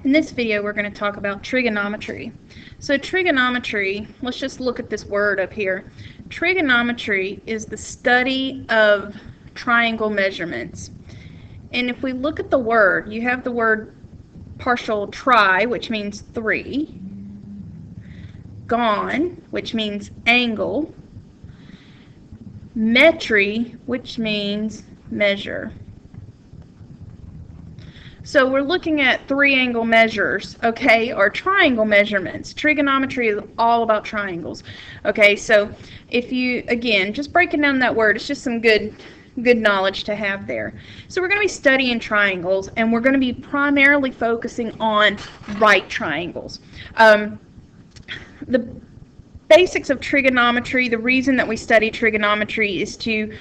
In this video, we're going to talk about trigonometry. So trigonometry, let's just look at this word up here. Trigonometry is the study of triangle measurements. And if we look at the word, you have the word partial tri, which means 3, gon, which means angle, metry, which means measure. So we're looking at 3-angle measures, okay, or triangle measurements. Trigonometry is all about triangles, okay? So if you, again, just breaking down that word, it's just some good knowledge to have there. So we're going to be studying triangles, and we're going to be primarily focusing on right triangles. The basics of trigonometry, the reason that we study trigonometry is to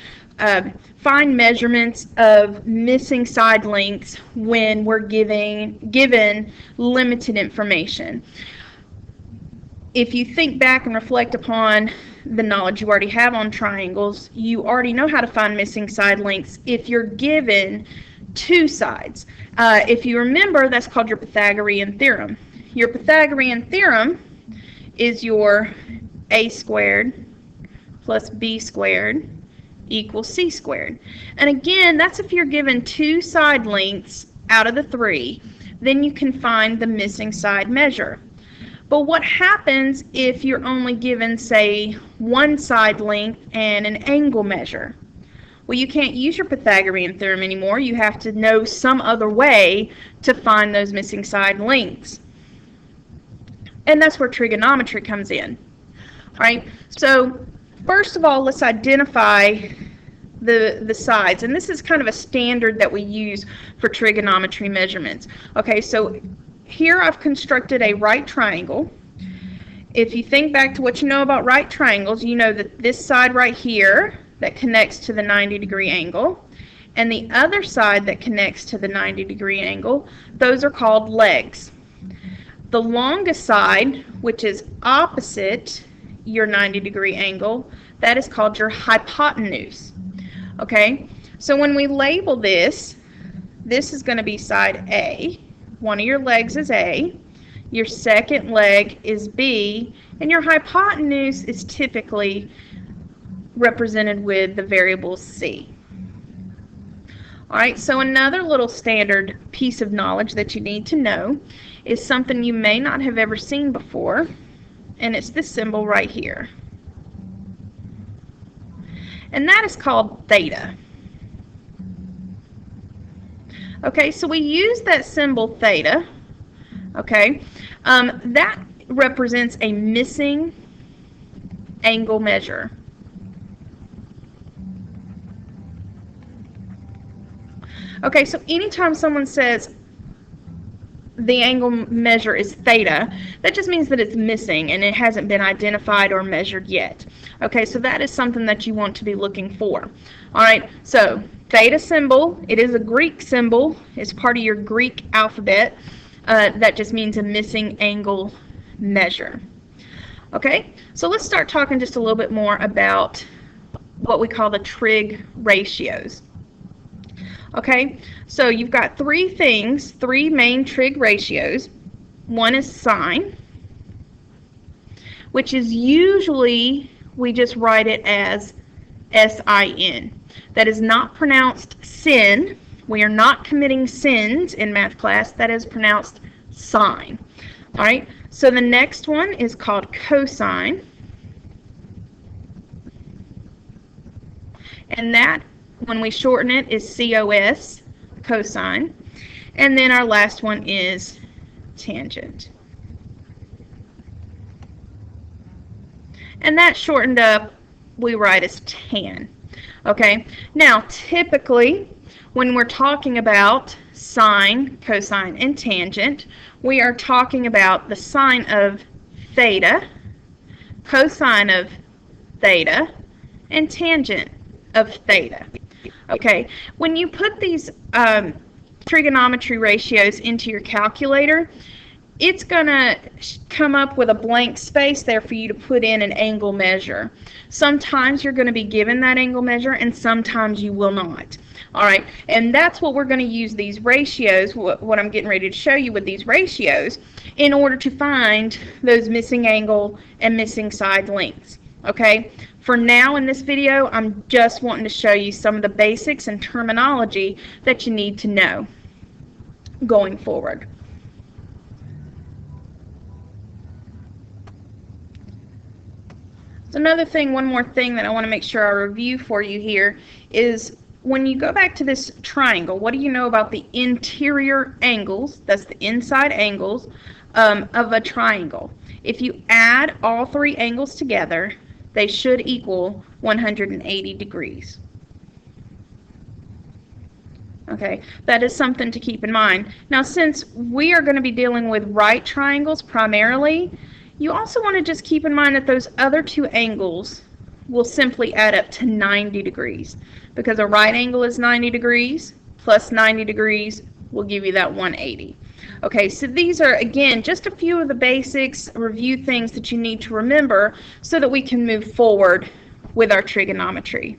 find measurements of missing side lengths when we're given limited information. If you think back and reflect upon the knowledge you already have on triangles, you already know how to find missing side lengths if you're given 2 sides. If you remember, that's called your Pythagorean theorem. Your Pythagorean theorem is your a squared plus b squared equals c squared. And again, that's if you're given 2 side lengths out of the 3, then you can find the missing side measure. But what happens if you're only given, say, 1 side length and an angle measure? Well, you can't use your Pythagorean theorem anymore. You have to know some other way to find those missing side lengths. And that's where trigonometry comes in. All right, so first of all, let's identify the sides. And this is kind of a standard that we use for trigonometry measurements. Okay, so here I've constructed a right triangle. If you think back to what you know about right triangles, you know that this side right here that connects to the 90-degree angle and the other side that connects to the 90-degree angle, those are called legs. The longest side, which is opposite your 90-degree angle, that is called your hypotenuse. Okay, so when we label this is going to be side A. One of your legs is A, your second leg is B, and your hypotenuse is typically represented with the variable C. Alright, so another little standard piece of knowledge that you need to know is something you may not have ever seen before, and it's this symbol right here. And that is called theta. Okay, so we use that symbol theta, okay, that represents a missing angle measure. Okay, so anytime someone says the angle measure is theta, that just means that it's missing and it hasn't been identified or measured yet. Okay, so that is something that you want to be looking for. Alright, so theta symbol, it is a Greek symbol, it's part of your Greek alphabet. That just means a missing angle measure. Okay, so let's start talking just a little bit more about what we call the trig ratios. Okay, so you've got 3 main trig ratios. One is sine, which is usually, we just write it as S-I-N. That is not pronounced sin. We are not committing sins in math class. That is pronounced sine. All right, so the next one is called cosine. And that, when we shorten it, is COS, cosine. And then our last one is tangent. And that shortened up, we write as tan. Okay, now typically when we're talking about sine, cosine, and tangent, we are talking about the sine of theta, cosine of theta, and tangent of theta. Okay, when you put these trigonometry ratios into your calculator, it's going to come up with a blank space there for you to put in an angle measure. Sometimes you're going to be given that angle measure and sometimes you will not. All right, and that's what we're going to use these ratios, what I'm getting ready to show you with these ratios, in order to find those missing angle and missing side lengths. Okay, for now in this video, I'm just wanting to show you some of the basics and terminology that you need to know going forward. So another thing, one more thing that I want to make sure I review for you here is when you go back to this triangle, what do you know about the interior angles? That's the inside angles of a triangle. If you add all three angles together, they should equal 180 degrees. Okay, that is something to keep in mind. Now, since we are going to be dealing with right triangles primarily, you also want to just keep in mind that those other two angles will simply add up to 90 degrees, because a right angle is 90 degrees plus 90 degrees will give you that 180. Okay, so these are, again, just a few of the basics, review things that you need to remember so that we can move forward with our trigonometry.